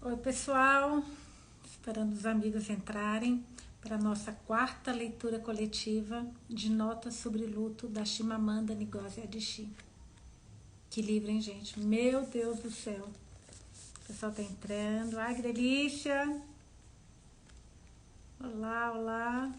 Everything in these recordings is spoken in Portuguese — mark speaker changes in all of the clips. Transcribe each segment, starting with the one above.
Speaker 1: Oi, pessoal, esperando os amigos entrarem para a nossa quarta leitura coletiva de Notas sobre Luto da Chimamanda Ngozi Adichie. Que livro, hein, gente? Meu Deus do céu. O pessoal tá entrando. Ai, que delícia! Olá, olá.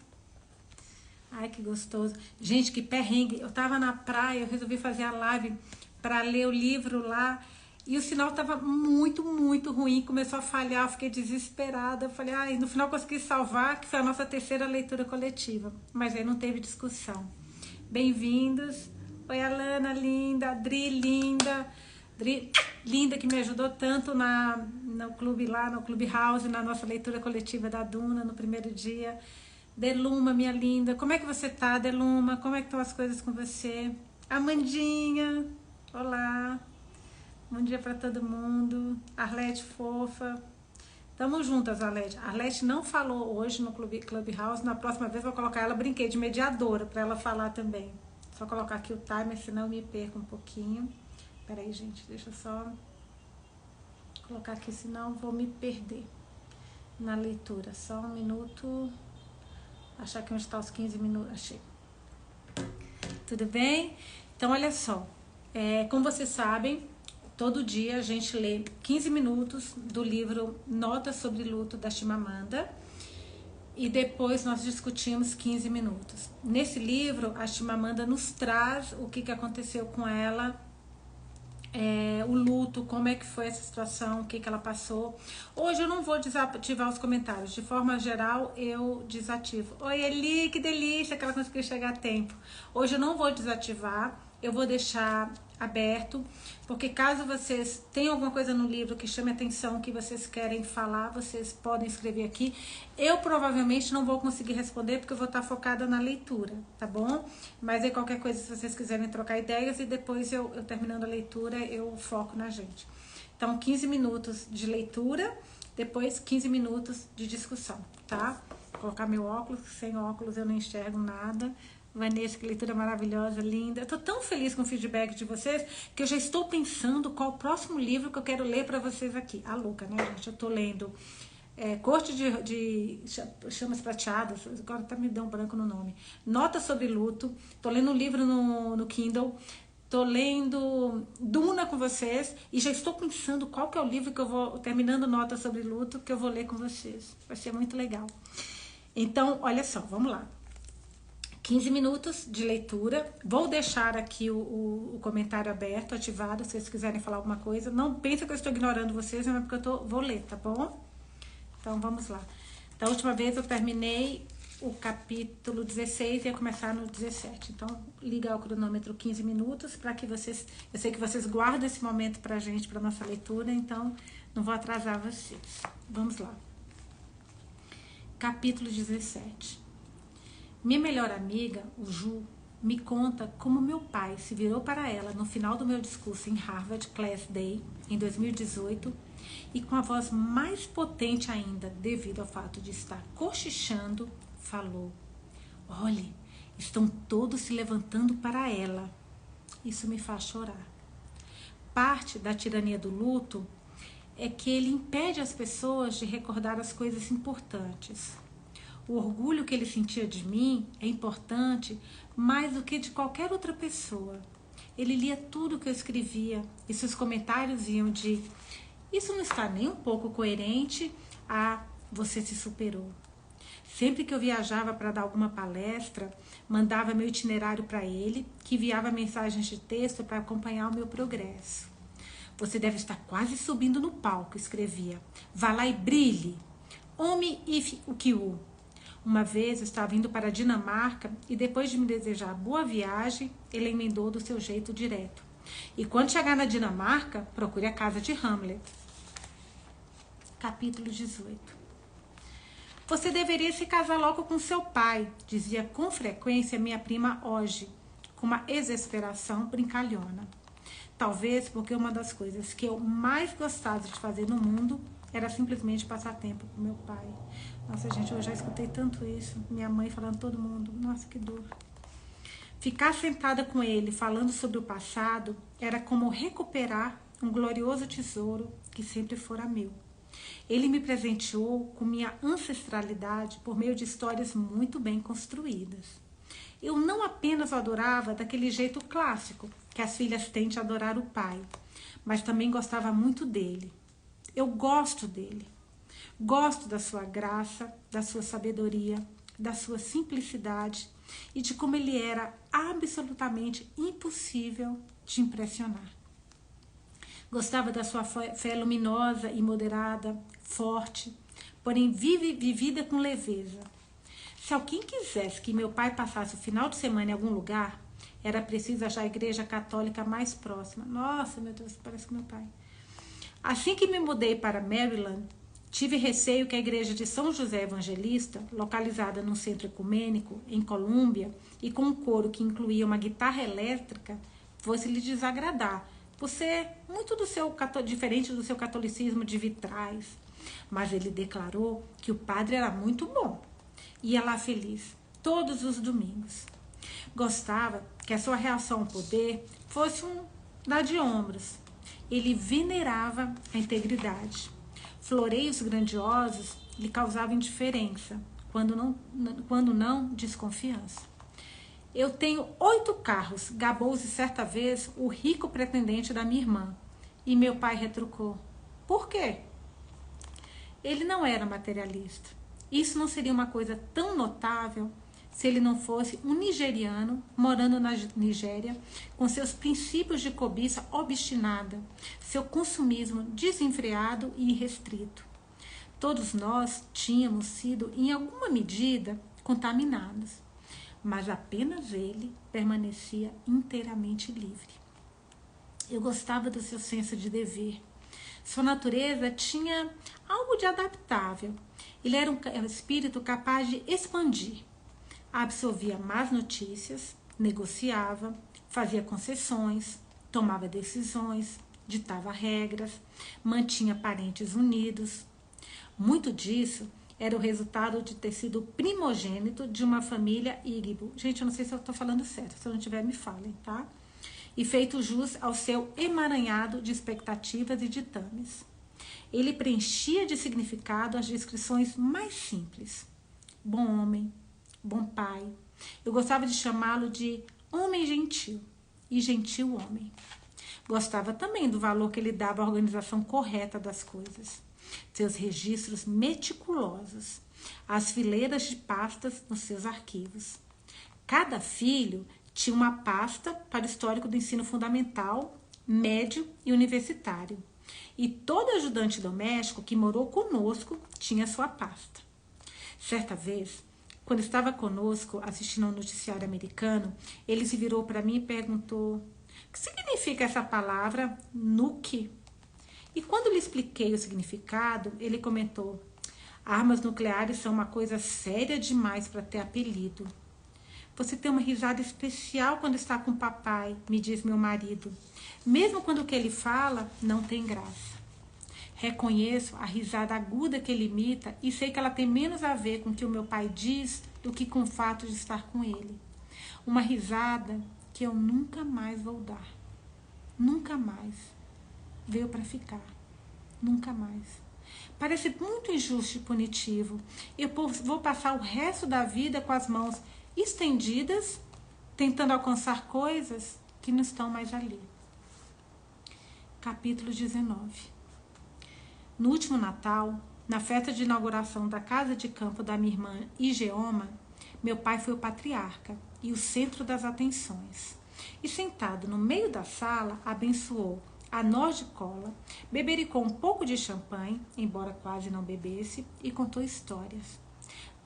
Speaker 1: Ai, que gostoso. Gente, que perrengue. Eu tava na praia, eu resolvi fazer a live para ler o livro lá. E o sinal tava muito, muito ruim. Começou a falhar, eu fiquei desesperada. Eu falei, ai, no final consegui salvar, que foi a nossa terceira leitura coletiva. Mas aí não teve discussão. Bem-vindos. Oi, Alana, linda. Adri, linda. Adri, linda, que me ajudou tanto no clube lá, no Clubhouse, na nossa leitura coletiva da Duna, no primeiro dia. Deluma, minha linda. Como é que você tá, Deluma? Como é que estão as coisas com você? Amandinha. Olá. Bom dia para todo mundo. Arlete fofa. Tamo juntas, Arlete. Arlete não falou hoje no Clubhouse. Na próxima vez eu vou colocar ela, brinquei de mediadora para ela falar também. Só colocar aqui o timer, senão eu me perco um pouquinho. Pera aí, gente. Deixa eu só colocar aqui, senão eu vou me perder na leitura. Só um minuto. Achar que onde está os 15 minutos. Achei. Tudo bem? Então, olha só. Como vocês sabem, todo dia a gente lê 15 minutos do livro Notas sobre Luto da Chimamanda e depois nós discutimos 15 minutos. Nesse livro, a Chimamanda nos traz o que aconteceu com ela, o luto, como é que foi essa situação, o que ela passou. Hoje eu não vou desativar os comentários, de forma geral eu desativo. Oi, Eli, que delícia que ela conseguiu chegar a tempo. Hoje eu não vou desativar, eu vou deixar aberto, porque caso vocês tenham alguma coisa no livro que chame atenção, que vocês querem falar, vocês podem escrever aqui. Eu provavelmente não vou conseguir responder, porque eu vou estar focada na leitura, tá bom? Mas aí qualquer coisa, se vocês quiserem trocar ideias, e depois eu terminando a leitura, eu foco na gente. Então, 15 minutos de leitura, depois 15 minutos de discussão, tá? Vou colocar meu óculos, sem óculos eu não enxergo nada. Vanessa, que leitura maravilhosa, linda. Eu tô tão feliz com o feedback de vocês que eu já estou pensando qual o próximo livro que eu quero ler para vocês aqui. A louca, né, gente? Eu tô lendo Corte de Chamas Prateadas, agora tá me dando um branco no nome. Notas sobre Luto. Tô lendo um livro no Kindle. Tô lendo Duna com vocês e já estou pensando qual que é o livro que eu vou, terminando Notas sobre Luto, que eu vou ler com vocês. Vai ser muito legal. Então, olha só, vamos lá. 15 minutos de leitura. Vou deixar aqui o comentário aberto, ativado, se vocês quiserem falar alguma coisa. Não pensa que eu estou ignorando vocês, mas porque vou ler, tá bom? Então, vamos lá. Da última vez eu terminei o capítulo 16 e ia começar no 17. Então, ligar o cronômetro 15 minutos para que vocês... Eu sei que vocês guardam esse momento pra gente, pra nossa leitura, então não vou atrasar vocês. Vamos lá. Capítulo 17. Minha melhor amiga, o Ju, me conta como meu pai se virou para ela no final do meu discurso em Harvard Class Day, em 2018, e com a voz mais potente ainda, devido ao fato de estar cochichando, falou: "Olhe, estão todos se levantando para ela." Isso me faz chorar. Parte da tirania do luto é que ele impede as pessoas de recordar as coisas importantes. O orgulho que ele sentia de mim é importante mais do que de qualquer outra pessoa. Ele lia tudo que eu escrevia e seus comentários iam de: "Isso não está nem um pouco coerente" a "Você se superou." Sempre que eu viajava para dar alguma palestra, mandava meu itinerário para ele, que enviava mensagens de texto para acompanhar o meu progresso. "Você deve estar quase subindo no palco", escrevia. "Vá lá e brilhe. Homem if o que o." Uma vez eu estava indo para a Dinamarca e depois de me desejar boa viagem, ele emendou do seu jeito direto: "E quando chegar na Dinamarca, procure a casa de Hamlet." Capítulo 18. "Você deveria se casar logo com seu pai", dizia com frequência minha prima hoje, com uma exasperação brincalhona. Talvez porque uma das coisas que eu mais gostava de fazer no mundo era simplesmente passar tempo com meu pai. Nossa, gente, eu já escutei tanto isso. Minha mãe falando, todo mundo. Nossa, que dor. Ficar sentada com ele falando sobre o passado era como recuperar um glorioso tesouro que sempre fora meu. Ele me presenteou com minha ancestralidade por meio de histórias muito bem construídas. Eu não apenas o adorava daquele jeito clássico, que as filhas têm de adorar o pai, mas também gostava muito dele. Eu gosto dele. Gosto da sua graça, da sua sabedoria, da sua simplicidade e de como ele era absolutamente impossível de impressionar. Gostava da sua fé luminosa e moderada, forte, porém vivida com leveza. Se alguém quisesse que meu pai passasse o final de semana em algum lugar, era preciso achar a igreja católica mais próxima. Nossa, meu Deus, parece que meu pai. Assim que me mudei para Maryland, tive receio que a igreja de São José Evangelista, localizada num centro ecumênico, em Colômbia, e com um coro que incluía uma guitarra elétrica, fosse lhe desagradar, por ser muito diferente do seu catolicismo de vitrais. Mas ele declarou que o padre era muito bom. Ia lá feliz, todos os domingos. Gostava que a sua reação ao poder fosse dar de ombros. Ele venerava a integridade. Floreios grandiosos lhe causavam indiferença, quando não desconfiança. Eu tenho 8 carros, gabou-se certa vez o rico pretendente da minha irmã. E meu pai retrucou. Por quê? Ele não era materialista. Isso não seria uma coisa tão notável se ele não fosse um nigeriano morando na Nigéria, com seus princípios de cobiça obstinada, seu consumismo desenfreado e irrestrito. Todos nós tínhamos sido, em alguma medida, contaminados, mas apenas ele permanecia inteiramente livre. Eu gostava do seu senso de dever. Sua natureza tinha algo de adaptável. Ele era um espírito capaz de expandir. Absorvia más notícias, negociava, fazia concessões, tomava decisões, ditava regras, mantinha parentes unidos. Muito disso era o resultado de ter sido primogênito de uma família Igbo. Gente, eu não sei se eu estou falando certo, se eu não tiver me falem, tá? E feito jus ao seu emaranhado de expectativas e ditames. Ele preenchia de significado as descrições mais simples. Bom homem, bom pai. Eu gostava de chamá-lo de homem gentil e gentil homem. Gostava também do valor que ele dava à organização correta das coisas. Seus registros meticulosos, as fileiras de pastas nos seus arquivos. Cada filho tinha uma pasta para o histórico do ensino fundamental, médio e universitário. E todo ajudante doméstico que morou conosco tinha sua pasta. Certa vez, quando estava conosco assistindo ao noticiário americano, ele se virou para mim e perguntou: o que significa essa palavra nuke? E quando lhe expliquei o significado, ele comentou: armas nucleares são uma coisa séria demais para ter apelido. Você tem uma risada especial quando está com o papai, me diz meu marido. Mesmo quando o que ele fala não tem graça. Reconheço a risada aguda que ele imita e sei que ela tem menos a ver com o que o meu pai diz do que com o fato de estar com ele. Uma risada que eu nunca mais vou dar. Nunca mais. Veio para ficar. Nunca mais. Parece muito injusto e punitivo. Eu vou passar o resto da vida com as mãos estendidas, tentando alcançar coisas que não estão mais ali. Capítulo 19. No último Natal, na festa de inauguração da casa de campo da minha irmã Igeoma, meu pai foi o patriarca e o centro das atenções. E sentado no meio da sala, abençoou a noz de cola, bebericou um pouco de champanhe, embora quase não bebesse, e contou histórias.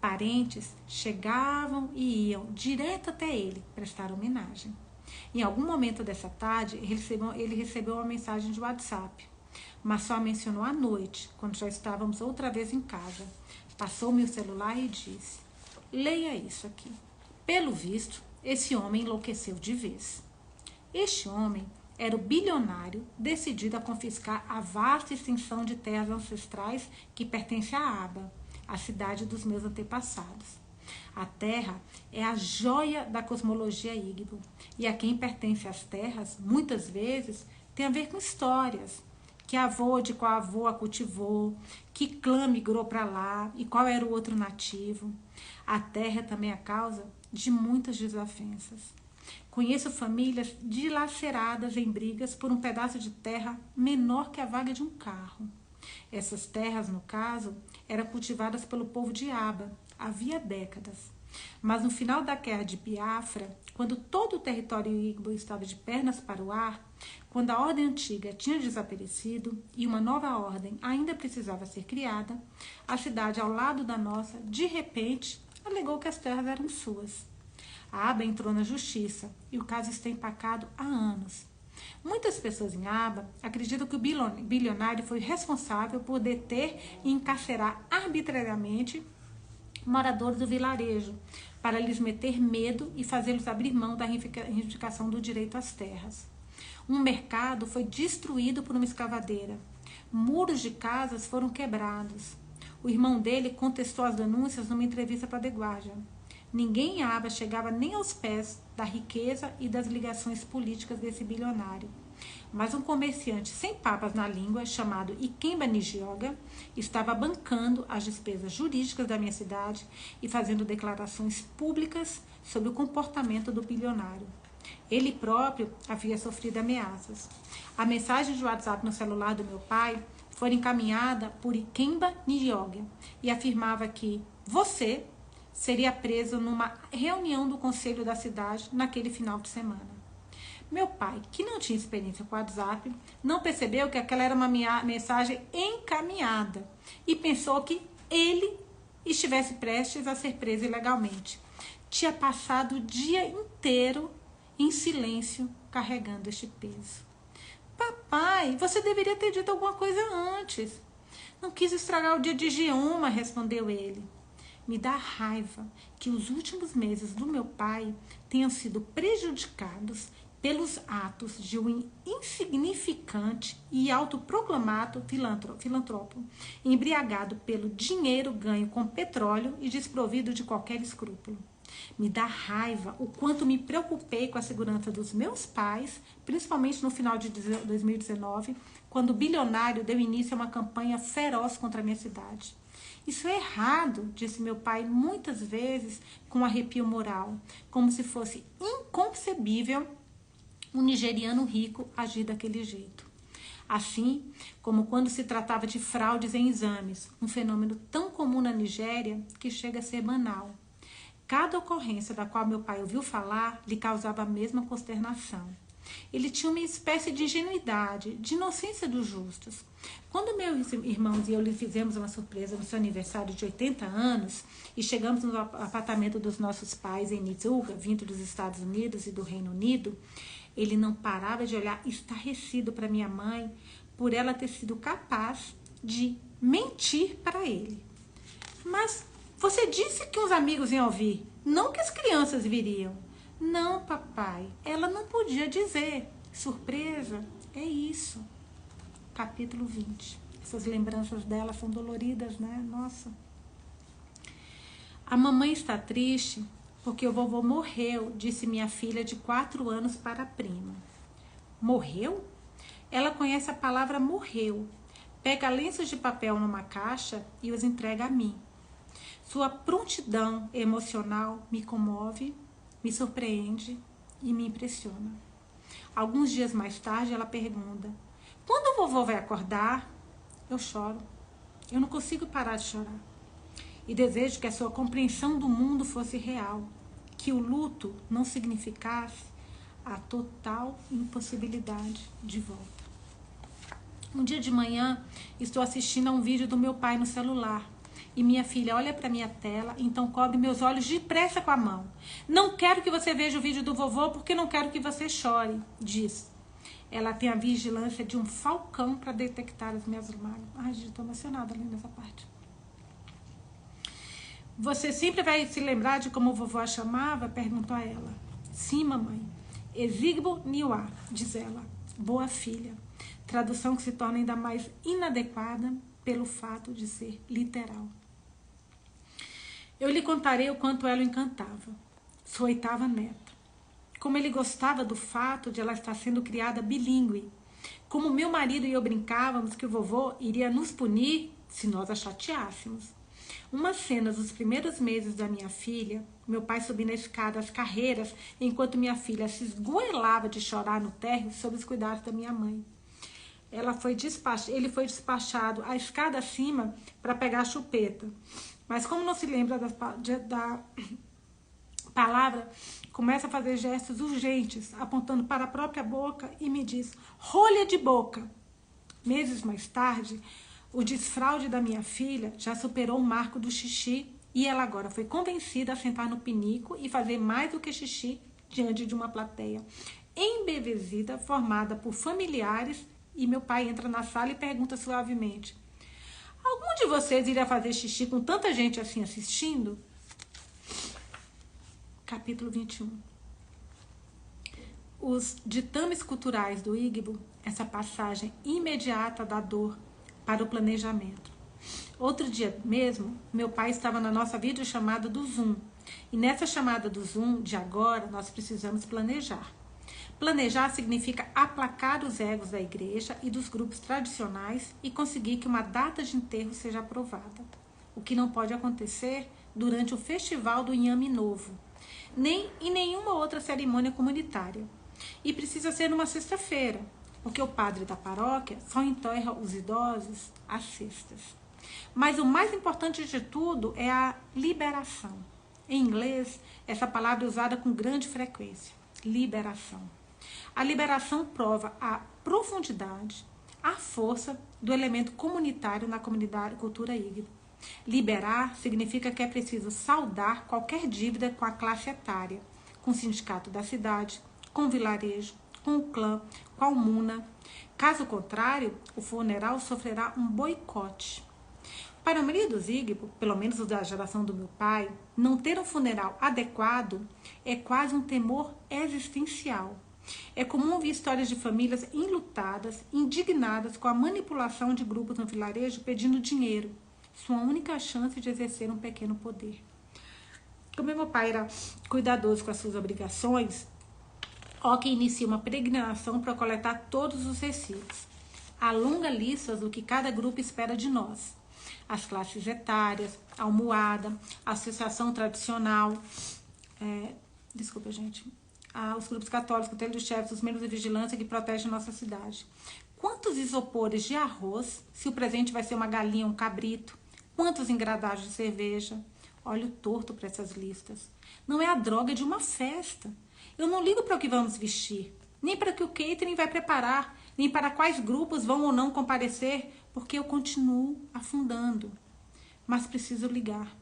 Speaker 1: Parentes chegavam e iam direto até ele prestar homenagem. Em algum momento dessa tarde, ele recebeu uma mensagem de WhatsApp, mas só a mencionou à noite, quando já estávamos outra vez em casa. Passou-me o celular e disse: leia isso aqui. Pelo visto, esse homem enlouqueceu de vez. Este homem era o bilionário decidido a confiscar a vasta extensão de terras ancestrais que pertence à Aba, a cidade dos meus antepassados. A terra é a joia da cosmologia Igbo, e a quem pertence as terras, muitas vezes, tem a ver com histórias que avô de qual avô a cultivou, que clã migrou para lá e qual era o outro nativo. A terra é também a causa de muitas desavenças. Conheço famílias dilaceradas em brigas por um pedaço de terra menor que a vaga de um carro. Essas terras, no caso, eram cultivadas pelo povo de Aba havia décadas. Mas no final da guerra de Biafra, quando todo o território Igbo estava de pernas para o ar, quando a ordem antiga tinha desaparecido e uma nova ordem ainda precisava ser criada, a cidade ao lado da nossa, de repente, alegou que as terras eram suas. A Aba entrou na justiça e o caso está empacado há anos. Muitas pessoas em Aba acreditam que o bilionário foi responsável por deter e encarcerar arbitrariamente moradores do vilarejo, para lhes meter medo e fazê-los abrir mão da reivindicação do direito às terras. Um mercado foi destruído por uma escavadeira. Muros de casas foram quebrados. O irmão dele contestou as denúncias numa entrevista para The Guardian. Ninguém em Aba chegava nem aos pés da riqueza e das ligações políticas desse bilionário. Mas um comerciante sem papas na língua, chamado Ikemba Nijioga, estava bancando as despesas jurídicas da minha cidade e fazendo declarações públicas sobre o comportamento do bilionário. Ele próprio havia sofrido ameaças. A mensagem de WhatsApp no celular do meu pai foi encaminhada por Ikemba Nijioga e afirmava que você seria preso numa reunião do conselho da cidade naquele final de semana. Meu pai, que não tinha experiência com o WhatsApp, não percebeu que aquela era uma mensagem encaminhada e pensou que ele estivesse prestes a ser preso ilegalmente. Tinha passado o dia inteiro em silêncio carregando este peso. Papai, você deveria ter dito alguma coisa antes. Não quis estragar o dia de Geoma, respondeu ele. Me dá raiva que os últimos meses do meu pai tenham sido prejudicados pelos atos de um insignificante e autoproclamado filantropo, embriagado pelo dinheiro ganho com petróleo e desprovido de qualquer escrúpulo. Me dá raiva o quanto me preocupei com a segurança dos meus pais, principalmente no final de 2019, quando o bilionário deu início a uma campanha feroz contra a minha cidade. Isso é errado, disse meu pai muitas vezes com arrepio moral, como se fosse inconcebível um nigeriano rico agir daquele jeito. Assim como quando se tratava de fraudes em exames, um fenômeno tão comum na Nigéria que chega a ser banal. Cada ocorrência da qual meu pai ouviu falar lhe causava a mesma consternação. Ele tinha uma espécie de ingenuidade, de inocência dos justos. Quando meus irmãos e eu lhe fizemos uma surpresa no seu aniversário de 80 anos e chegamos no apartamento dos nossos pais em Nizuga, vindo dos Estados Unidos e do Reino Unido, ele não parava de olhar estarrecido para minha mãe por ela ter sido capaz de mentir para ele. Mas você disse que os amigos iam ouvir, não que as crianças viriam. Não, papai, ela não podia dizer. Surpresa, é isso. Capítulo 20. Essas lembranças dela são doloridas, né? Nossa. A mamãe está triste porque o vovô morreu, disse minha filha de 4 anos para a prima. Morreu? Ela conhece a palavra morreu. Pega lenços de papel numa caixa e os entrega a mim. Sua prontidão emocional me comove, me surpreende e me impressiona. Alguns dias mais tarde ela pergunta: quando o vovô vai acordar? Eu choro. Eu não consigo parar de chorar. E desejo que a sua compreensão do mundo fosse real, que o luto não significasse a total impossibilidade de volta. Um dia de manhã, estou assistindo a um vídeo do meu pai no celular e minha filha olha para minha tela, então cobre meus olhos depressa com a mão. Não quero que você veja o vídeo do vovô porque não quero que você chore, diz. Ela tem a vigilância de um falcão para detectar as minhas lágrimas. Ai, gente, estou emocionada ali nessa parte. Você sempre vai se lembrar de como o vovô a chamava? Perguntou a ela. Sim, mamãe. Exigbo Niwa, diz ela. Boa filha. Tradução que se torna ainda mais inadequada pelo fato de ser literal. Eu lhe contarei o quanto ela o encantava. Sua 8ª neta. Como ele gostava do fato de ela estar sendo criada bilíngue. Como meu marido e eu brincávamos que o vovô iria nos punir se nós a chateássemos. Umas cenas dos primeiros meses da minha filha, meu pai subindo a escada às carreiras, enquanto minha filha se esgoelava de chorar no térreo sob os cuidados da minha mãe. Ele foi despachado a escada acima para pegar a chupeta. Mas como não se lembra da palavra, começa a fazer gestos urgentes, apontando para a própria boca e me diz: rolha de boca. Meses mais tarde, o desfraude da minha filha já superou o marco do xixi e ela agora foi convencida a sentar no pinico e fazer mais do que xixi diante de uma plateia embevecida, formada por familiares, e meu pai entra na sala e pergunta suavemente: algum de vocês iria fazer xixi com tanta gente assim assistindo? Capítulo 21. Os ditames culturais do Igbo, essa passagem imediata da dor para o planejamento. Outro dia mesmo, meu pai estava na nossa videochamada do Zoom. E nessa chamada do Zoom de agora, nós precisamos planejar. Planejar significa aplacar os egos da igreja e dos grupos tradicionais e conseguir que uma data de enterro seja aprovada. O que não pode acontecer durante o festival do Inhame Novo, nem em nenhuma outra cerimônia comunitária. E precisa ser numa sexta-feira, porque o padre da paróquia só enterra os idosos às sextas. Mas o mais importante de tudo é a liberação. Em inglês, essa palavra é usada com grande frequência. Liberação. A liberação prova a profundidade, a força do elemento comunitário na comunidade cultura Igbo. Liberar significa que é preciso saldar qualquer dívida com a classe etária, com o sindicato da cidade, com o vilarejo, com o clã, com a Umuna. Caso contrário, o funeral sofrerá um boicote. Para a maioria dos Igbo, pelo menos os da geração do meu pai, não ter um funeral adequado é quase um temor existencial. É comum ouvir histórias de famílias enlutadas, indignadas com a manipulação de grupos no vilarejo pedindo dinheiro, sua única chance de exercer um pequeno poder. Como meu pai era cuidadoso com as suas obrigações, Oki inicia uma peregrinação para coletar todos os recibos. Há longa lista do que cada grupo espera de nós. As classes etárias, a almohada, a associação tradicional, os grupos católicos, o telho dos chefes, os membros de vigilância que protegem nossa cidade. Quantos isopores de arroz, se o presente vai ser uma galinha ou um cabrito? Quantos engradados de cerveja? Olho torto para essas listas. Não é a droga de uma festa. Eu não ligo para o que vamos vestir, nem para o que o catering vai preparar, nem para quais grupos vão ou não comparecer, porque eu continuo afundando. Mas preciso ligar.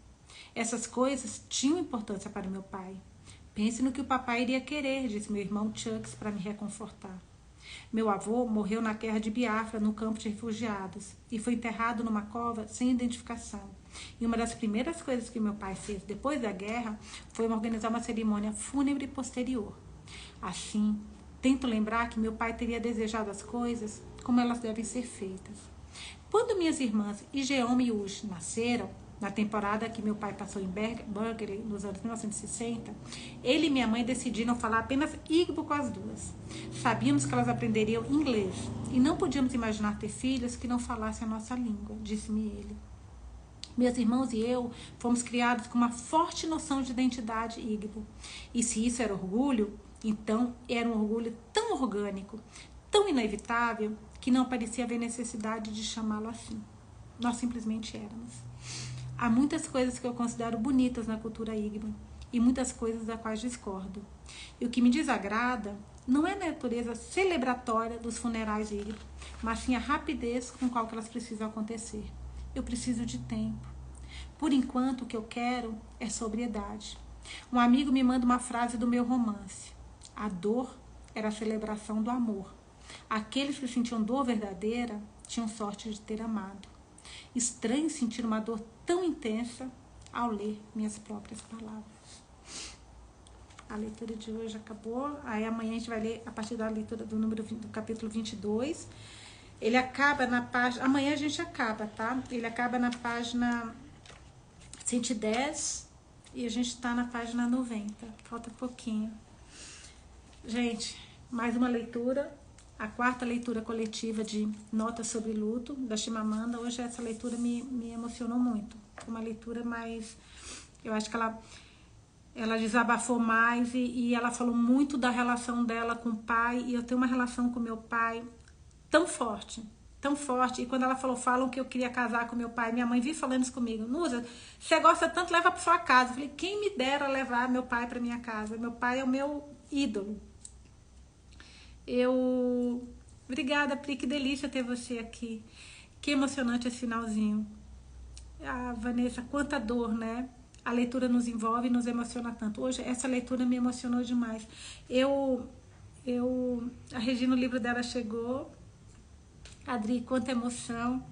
Speaker 1: Essas coisas tinham importância para o meu pai. Pense no que o papai iria querer, disse meu irmão Chucks para me reconfortar. Meu avô morreu na guerra de Biafra, no campo de refugiados, e foi enterrado numa cova sem identificação. E uma das primeiras coisas que meu pai fez depois da guerra foi organizar uma cerimônia fúnebre posterior. Assim, tento lembrar que meu pai teria desejado as coisas como elas devem ser feitas. Quando minhas irmãs Ijeoma e Ush nasceram, na temporada que meu pai passou em Berkeley, nos anos 1960, ele e minha mãe decidiram falar apenas Igbo com as duas. Sabíamos que elas aprenderiam inglês e não podíamos imaginar ter filhos que não falassem a nossa língua, disse-me ele. Meus irmãos e eu fomos criados com uma forte noção de identidade Igbo. E se isso era orgulho, então era um orgulho tão orgânico, tão inevitável, que não parecia haver necessidade de chamá-lo assim. Nós simplesmente éramos. Há muitas coisas que eu considero bonitas na cultura Igbo e muitas coisas das quais discordo. E o que me desagrada não é a natureza celebratória dos funerais Igbo, mas sim a rapidez com qual elas precisam acontecer. Eu preciso de tempo. Por enquanto, o que eu quero é sobriedade. Um amigo me manda uma frase do meu romance. A dor era a celebração do amor. Aqueles que sentiam dor verdadeira tinham sorte de ter amado. Estranho sentir uma dor tão intensa ao ler minhas próprias palavras. A leitura de hoje acabou. Aí amanhã a gente vai ler a partir da leitura do capítulo 22. Ele acaba na página... Amanhã a gente acaba, tá? Ele acaba na página 110 e a gente tá na página 90. Falta pouquinho. Gente, mais uma leitura. a 4ª leitura coletiva de Notas sobre Luto, da Chimamanda. Hoje essa leitura me emocionou muito. Uma leitura mais... Eu acho que ela desabafou mais e ela falou muito da relação dela com o pai. E eu tenho uma relação com meu pai tão forte, tão forte. E quando ela falou, falam que eu queria casar com meu pai, minha mãe vive falando isso comigo. Nusa, você gosta tanto, leva para sua casa. Eu falei, quem me dera levar meu pai para minha casa? Meu pai é o meu ídolo. Obrigada, Pri, que delícia ter você aqui. Que emocionante esse finalzinho. Ah, Vanessa, quanta dor, né? A leitura nos envolve e nos emociona tanto. Hoje, essa leitura me emocionou demais. A Regina, o livro dela chegou. Adri, quanta emoção.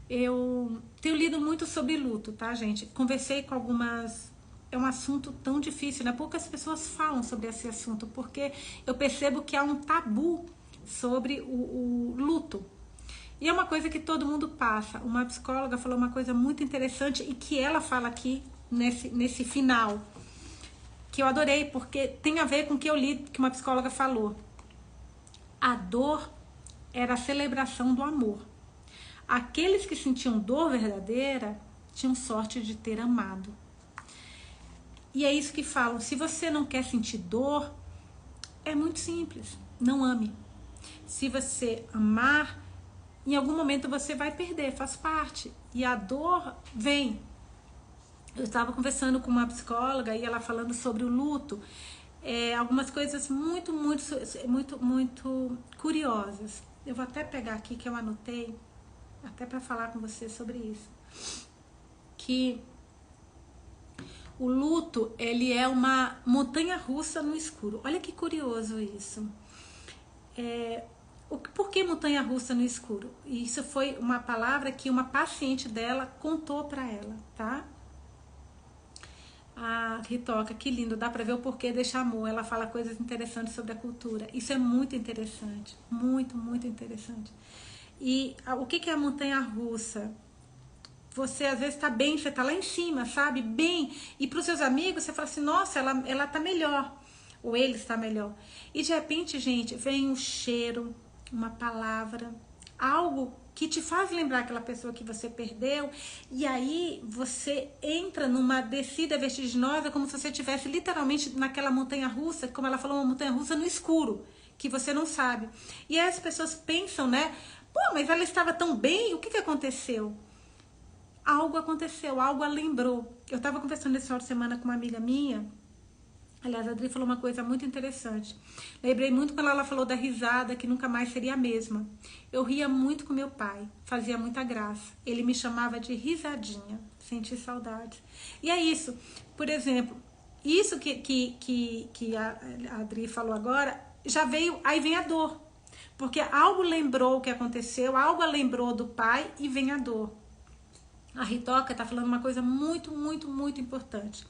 Speaker 1: Eu tenho lido muito sobre luto, tá, gente? Conversei com algumas... É um assunto tão difícil, né? Poucas pessoas falam sobre esse assunto, porque eu percebo que há um tabu sobre o luto. E é uma coisa que todo mundo passa. Uma psicóloga falou uma coisa muito interessante e que ela fala aqui nesse final, que eu adorei, porque tem a ver com o que eu li, que uma psicóloga falou. A dor era a celebração do amor. Aqueles que sentiam dor verdadeira tinham sorte de ter amado. E é isso que falam. Se você não quer sentir dor, é muito simples. Não ame. Se você amar, em algum momento você vai perder, faz parte. E a dor vem. Eu estava conversando com uma psicóloga e ela falando sobre o luto. Algumas coisas muito curiosas. Eu vou até pegar aqui que eu anotei, até para falar com você sobre isso. Que o luto, ele é uma montanha-russa no escuro. Olha que curioso isso. Por que montanha-russa no escuro? Isso foi uma palavra que uma paciente dela contou para ela, tá? A Ritoca, que lindo, dá para ver o porquê desse amor. Ela fala coisas interessantes sobre a cultura. Isso é muito interessante, muito interessante. E o que é a montanha-russa? Você às vezes tá bem, você tá lá em cima, sabe? Bem. E pros seus amigos você fala assim, nossa, ela tá melhor. Ou ele está melhor. E de repente, gente, vem um cheiro, uma palavra, algo que te faz lembrar aquela pessoa que você perdeu. E aí você entra numa descida vertiginosa, como se você estivesse literalmente naquela montanha-russa, como ela falou, uma montanha-russa no escuro, que você não sabe. E aí as pessoas pensam, né? Pô, mas ela estava tão bem, o que aconteceu? Algo aconteceu, algo a lembrou. Eu estava conversando esse final de semana com uma amiga minha. Aliás, a Adri falou uma coisa muito interessante. Lembrei muito quando ela falou da risada, que nunca mais seria a mesma. Eu ria muito com meu pai, fazia muita graça. Ele me chamava de risadinha, senti saudade. E é isso. Por exemplo, isso que a Adri falou agora, já veio, aí vem a dor. Porque algo lembrou o que aconteceu, algo lembrou do pai e vem a dor. A Ritoca está falando uma coisa muito importante.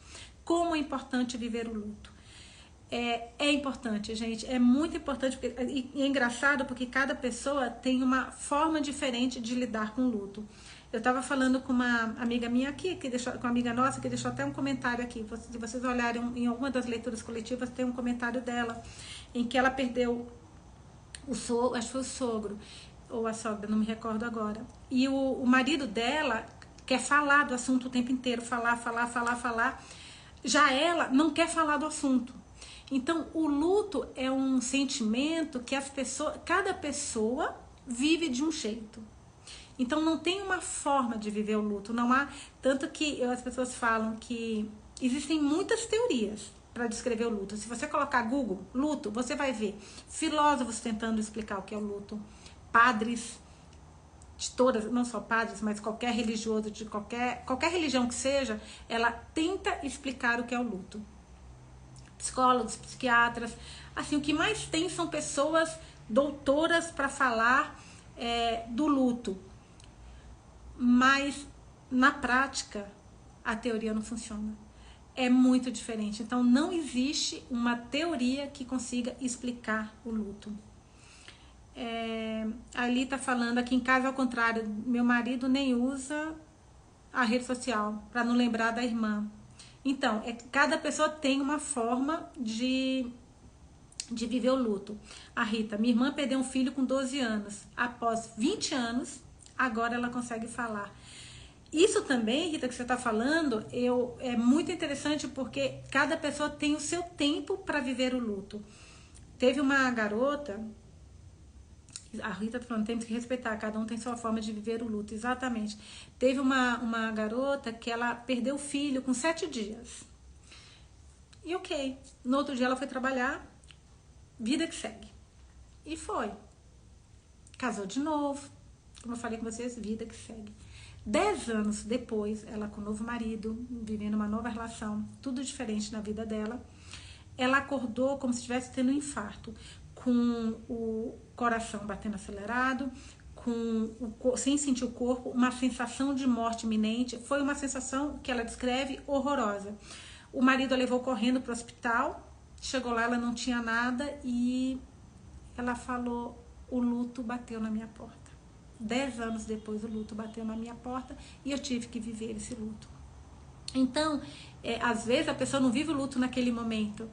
Speaker 1: Como é importante viver o luto. É importante, gente. É muito importante. E é engraçado porque cada pessoa tem uma forma diferente de lidar com o luto. Eu estava falando com uma amiga minha aqui, com uma amiga nossa, que deixou até um comentário aqui. Se vocês olharem em alguma das leituras coletivas, tem um comentário dela, em que ela perdeu o sogro, acho que foi o sogro, ou a sogra, não me recordo agora. E o marido dela quer falar do assunto o tempo inteiro, falar. Já ela não quer falar do assunto. Então, o luto é um sentimento que cada pessoa vive de um jeito. Então, não tem uma forma de viver o luto. Não há, tanto que as pessoas falam que existem muitas teorias para descrever o luto. Se você colocar Google, luto, você vai ver filósofos tentando explicar o que é o luto, padres de todas, não só padres, mas qualquer religioso, de qualquer religião que seja, ela tenta explicar o que é o luto. Psicólogos, psiquiatras, assim, o que mais tem são pessoas doutoras para falar do luto. Mas, na prática, a teoria não funciona. É muito diferente. Então, não existe uma teoria que consiga explicar o luto. Ali tá falando aqui em casa, ao contrário, meu marido nem usa a rede social para não lembrar da irmã. Então, cada pessoa tem uma forma de de viver o luto. A Rita, minha irmã perdeu um filho com 12 anos. Após 20 anos, agora ela consegue falar. Isso também, Rita, que você está falando, é muito interessante porque cada pessoa tem o seu tempo para viver o luto. Teve uma garota, a Rita está falando, temos que respeitar, cada um tem sua forma de viver o luto, exatamente. Teve uma garota que ela perdeu o filho com 7 dias. E ok, no outro dia ela foi trabalhar, vida que segue. E foi. Casou de novo, como eu falei com vocês, vida que segue. 10 anos depois, ela com um novo marido, vivendo uma nova relação, tudo diferente na vida dela, ela acordou como se estivesse tendo um infarto, com o coração batendo acelerado, sem sentir o corpo, uma sensação de morte iminente. Foi uma sensação que ela descreve horrorosa. O marido a levou correndo para o hospital, chegou lá, ela não tinha nada e ela falou, o luto bateu na minha porta. 10 anos depois o luto bateu na minha porta e eu tive que viver esse luto. Então, às vezes a pessoa não vive o luto naquele momento.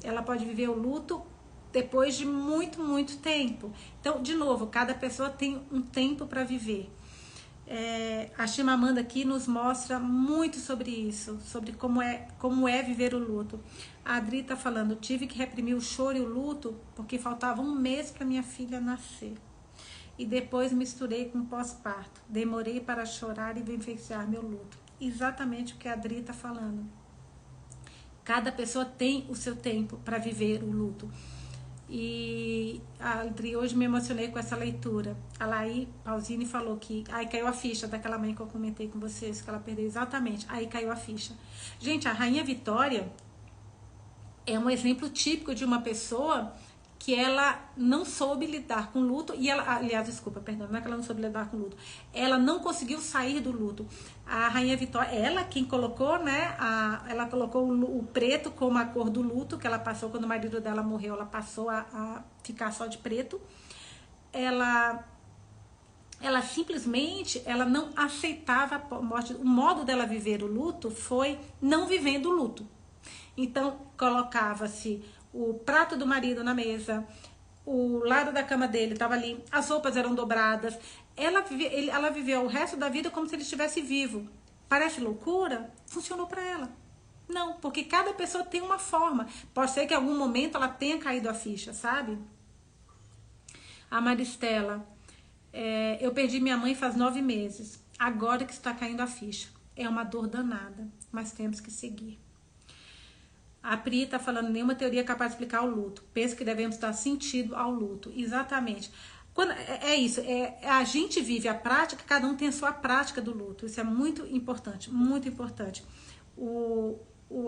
Speaker 1: Ela pode viver o luto depois de muito, muito tempo. Então, de novo, cada pessoa tem um tempo para viver. A Chimamanda aqui nos mostra muito sobre isso, sobre como é viver o luto. A Adri está falando, tive que reprimir o choro e o luto porque faltava um mês para minha filha nascer. E depois misturei com pós-parto. Demorei para chorar e vivenciar meu luto. Exatamente o que a Adri está falando. Cada pessoa tem o seu tempo para viver o luto. E a Adri, hoje me emocionei com essa leitura. A Laí Pausini falou que aí caiu a ficha daquela mãe que eu comentei com vocês, que ela perdeu exatamente. Aí caiu a ficha. Gente, a Rainha Vitória é um exemplo típico de uma pessoa que ela não soube lidar com o luto, e ela, aliás, desculpa, perdão, não é que ela não soube lidar com o luto, ela não conseguiu sair do luto. A Rainha Vitória, ela quem colocou, né, ela colocou o preto como a cor do luto, que ela passou quando o marido dela morreu, ela passou a ficar só de preto. Ela simplesmente, ela não aceitava a morte. O modo dela viver o luto foi não vivendo o luto. Então, colocava-se o prato do marido na mesa, o lado da cama dele estava ali, as roupas eram dobradas. Ela viveu o resto da vida como se ele estivesse vivo. Parece loucura? Funcionou para ela. Não, porque cada pessoa tem uma forma. Pode ser que em algum momento ela tenha caído a ficha, sabe? A Maristela, eu perdi minha mãe faz 9 meses. Agora que está caindo a ficha. É uma dor danada, mas temos que seguir. A Pri está falando, nenhuma teoria é capaz de explicar o luto. Penso que devemos dar sentido ao luto. Exatamente. Isso, a gente vive a prática, cada um tem a sua prática do luto. Isso é muito importante, muito importante.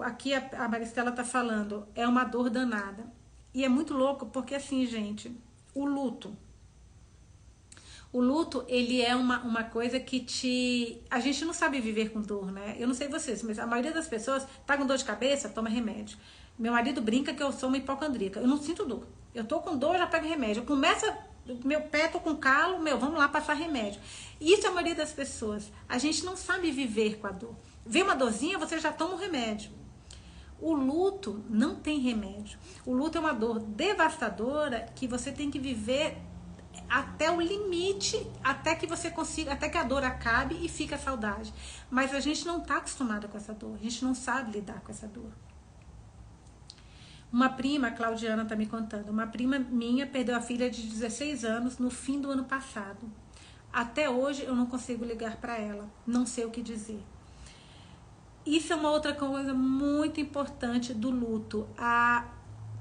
Speaker 1: Aqui a Maristela está falando, é uma dor danada. E é muito louco, porque assim, gente, o luto, ele é uma coisa que a gente não sabe viver com dor, né? Eu não sei vocês, mas a maioria das pessoas tá com dor de cabeça, toma remédio. Meu marido brinca que eu sou uma hipocondríaca. Eu não sinto dor. Eu tô com dor, já pego remédio. Meu pé, tô com calo, vamos lá passar remédio. Isso é a maioria das pessoas. A gente não sabe viver com a dor. Vê uma dorzinha, você já toma um remédio. O luto não tem remédio. O luto é uma dor devastadora que você tem que viver até o limite, até que você consiga, até que a dor acabe e fica a saudade. Mas a gente não está acostumada com essa dor, a gente não sabe lidar com essa dor. Uma prima, a Claudiana está me contando, uma prima minha perdeu a filha de 16 anos no fim do ano passado. Até hoje eu não consigo ligar para ela, não sei o que dizer. Isso é uma outra coisa muito importante do luto.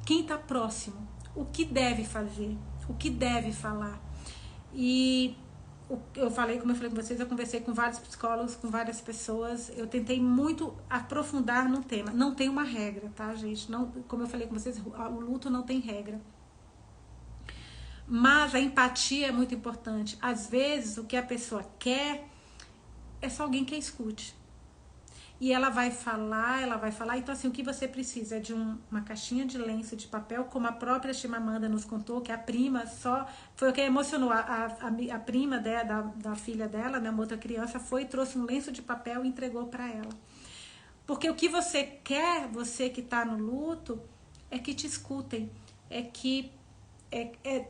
Speaker 1: Quem está próximo, o que deve fazer, o que deve falar. E como eu falei com vocês, eu conversei com vários psicólogos, com várias pessoas, eu tentei muito aprofundar no tema. Não tem uma regra, tá, gente? Não, como eu falei com vocês, o luto não tem regra. Mas a empatia é muito importante. Às vezes, o que a pessoa quer é só alguém que a escute. E ela vai falar. Então, assim, o que você precisa é de uma caixinha de lenço de papel, como a própria Chimamanda nos contou, que a prima foi o que emocionou. A prima da filha dela, né, uma outra criança, trouxe um lenço de papel e entregou para ela. Porque o que você quer, você que está no luto, é que te escutem. é que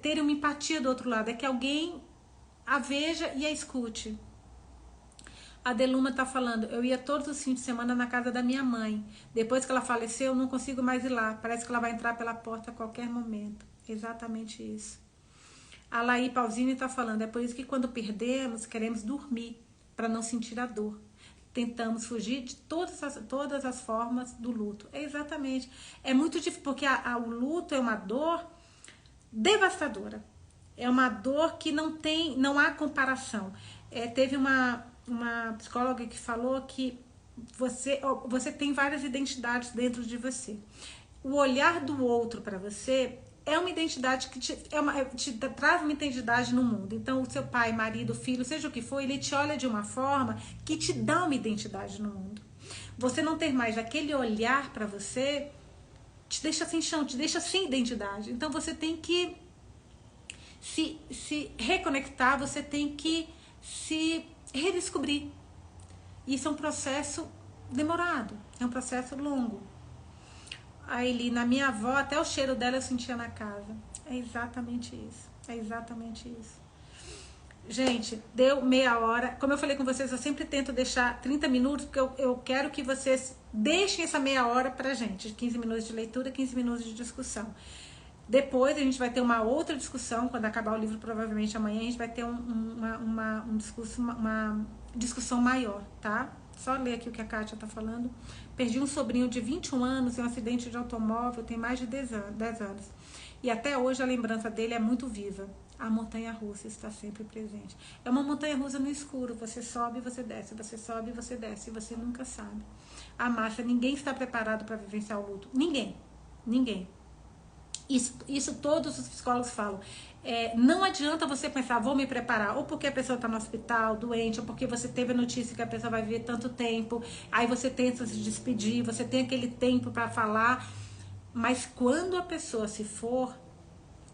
Speaker 1: ter uma empatia do outro lado, é que alguém a veja e a escute. A Deluma tá falando, eu ia todos os fins de semana na casa da minha mãe. Depois que ela faleceu, eu não consigo mais ir lá. Parece que ela vai entrar pela porta a qualquer momento. Exatamente isso. A Laí Pausini tá falando, é por isso que quando perdemos, queremos dormir, para não sentir a dor. Tentamos fugir de todas as formas do luto. Exatamente. É muito difícil, porque o luto é uma dor devastadora. É uma dor que não há comparação. Teve uma psicóloga que falou que você tem várias identidades dentro de você. O olhar do outro para você é uma identidade que te traz uma identidade no mundo. Então, o seu pai, marido, filho, seja o que for, ele te olha de uma forma que te dá uma identidade no mundo. Você não ter mais aquele olhar para você te deixa sem chão, te deixa sem identidade. Então, você tem que se reconectar, você tem que se redescobrir. Isso é um processo demorado, é um processo longo. A Elina, minha avó, até o cheiro dela eu sentia na casa. É exatamente isso. É exatamente isso. Gente, deu meia hora. Como eu falei com vocês, eu sempre tento deixar 30 minutos, porque eu quero que vocês deixem essa meia hora pra gente. 15 minutos de leitura, 15 minutos de discussão. Depois a gente vai ter uma outra discussão, quando acabar o livro, provavelmente amanhã, a gente vai ter uma discussão maior, tá? Só ler aqui o que a Kátia tá falando. Perdi um sobrinho de 21 anos em um acidente de automóvel, tem mais de 10 anos. E até hoje a lembrança dele é muito viva. A montanha-russa está sempre presente. É uma montanha-russa no escuro. Você sobe e você desce, você sobe e você desce, e você nunca sabe. A massa, ninguém está preparado para vivenciar o luto. Ninguém. Ninguém. Isso todos os psicólogos falam. Não adianta você pensar, vou me preparar, ou porque a pessoa está no hospital, doente, ou porque você teve a notícia que a pessoa vai viver tanto tempo, aí você tenta se despedir, você tem aquele tempo para falar, mas quando a pessoa se for,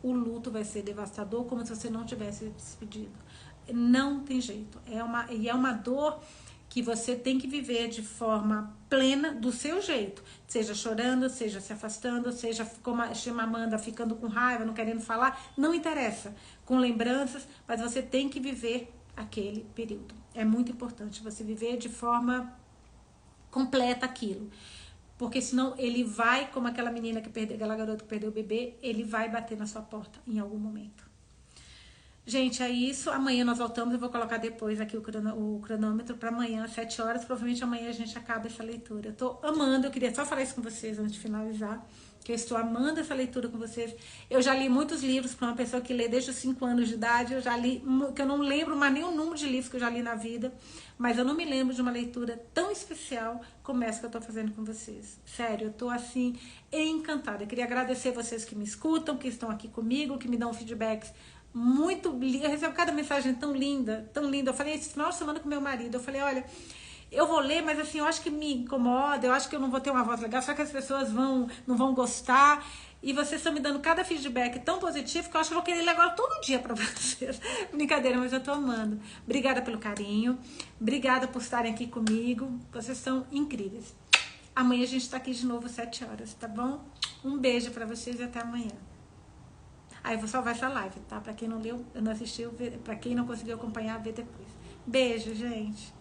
Speaker 1: o luto vai ser devastador, como se você não tivesse despedido. Não tem jeito. É uma dor que você tem que viver de forma plena, do seu jeito. Seja chorando, seja se afastando, seja como a Amanda, ficando com raiva, não querendo falar, não interessa. Com lembranças, mas você tem que viver aquele período. É muito importante você viver de forma completa aquilo. Porque senão ele vai, como aquela menina aquela garota que perdeu o bebê, ele vai bater na sua porta em algum momento. Gente, é isso. Amanhã nós voltamos. Eu vou colocar depois aqui o cronômetro para amanhã, às 7 horas. Provavelmente amanhã a gente acaba essa leitura. Eu tô amando. Eu queria só falar isso com vocês antes de finalizar. Que eu estou amando essa leitura com vocês. Eu já li muitos livros para uma pessoa que lê desde os 5 anos de idade. Eu já li, que eu não lembro mais nem o número de livros que eu já li na vida. Mas eu não me lembro de uma leitura tão especial como essa que eu tô fazendo com vocês. Sério, eu tô assim, encantada. Eu queria agradecer vocês que me escutam, que estão aqui comigo, que me dão feedbacks muito linda. Eu recebo cada mensagem tão linda, tão linda. Eu falei esse final de semana com meu marido, eu falei, olha, eu vou ler, mas assim, eu acho que me incomoda, eu acho que eu não vou ter uma voz legal, só que as pessoas não vão gostar. E vocês estão me dando cada feedback tão positivo que eu acho que eu vou querer ler agora todo dia pra vocês. Brincadeira, mas eu tô amando. Obrigada pelo carinho, obrigada por estarem aqui comigo, vocês são incríveis. Amanhã a gente tá aqui de novo às 7 horas, tá bom? Um beijo pra vocês e até amanhã. Aí eu vou salvar essa live, tá? Pra quem não leu, não assistiu, pra quem não conseguiu acompanhar, vê depois. Beijo, gente.